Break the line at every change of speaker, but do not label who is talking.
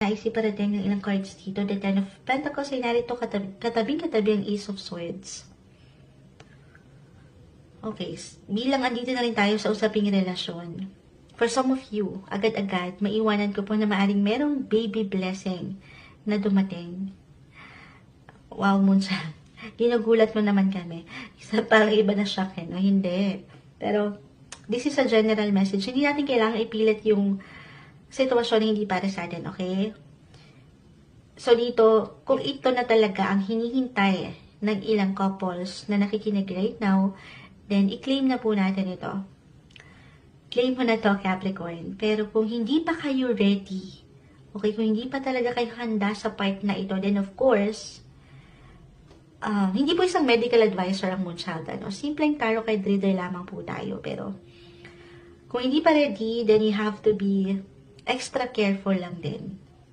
Naisiparating ng ilang cards dito. The Ten of Pentacles ay narito katabing-katabi ang Ace of Swords. Okay, bilang andito na rin tayo sa usaping relasyon. For some of you, agad-agad, maiwanan ko po na maaring merong baby blessing na dumating. Wow, Moonshine. Ginugulat mo naman kami. Parang iba na shock no? Hindi. Pero, this is a general message. Hindi natin kailangan ipilit yung sitwasyon na hindi para sa atin, okay? So, dito, kung ito na talaga ang hinihintay ng ilang couples na nakikinig right now, then, i-claim na po natin ito. Claim mo na to, Capricorn. Pero kung hindi pa kayo ready, okay, kung hindi pa talaga kayo handa sa part na ito, then of course, hindi po isang medical advisor ang Moonchild. Simpleng tarot card reader lamang po tayo. Pero, kung hindi pa ready, then you have to be extra careful lang din.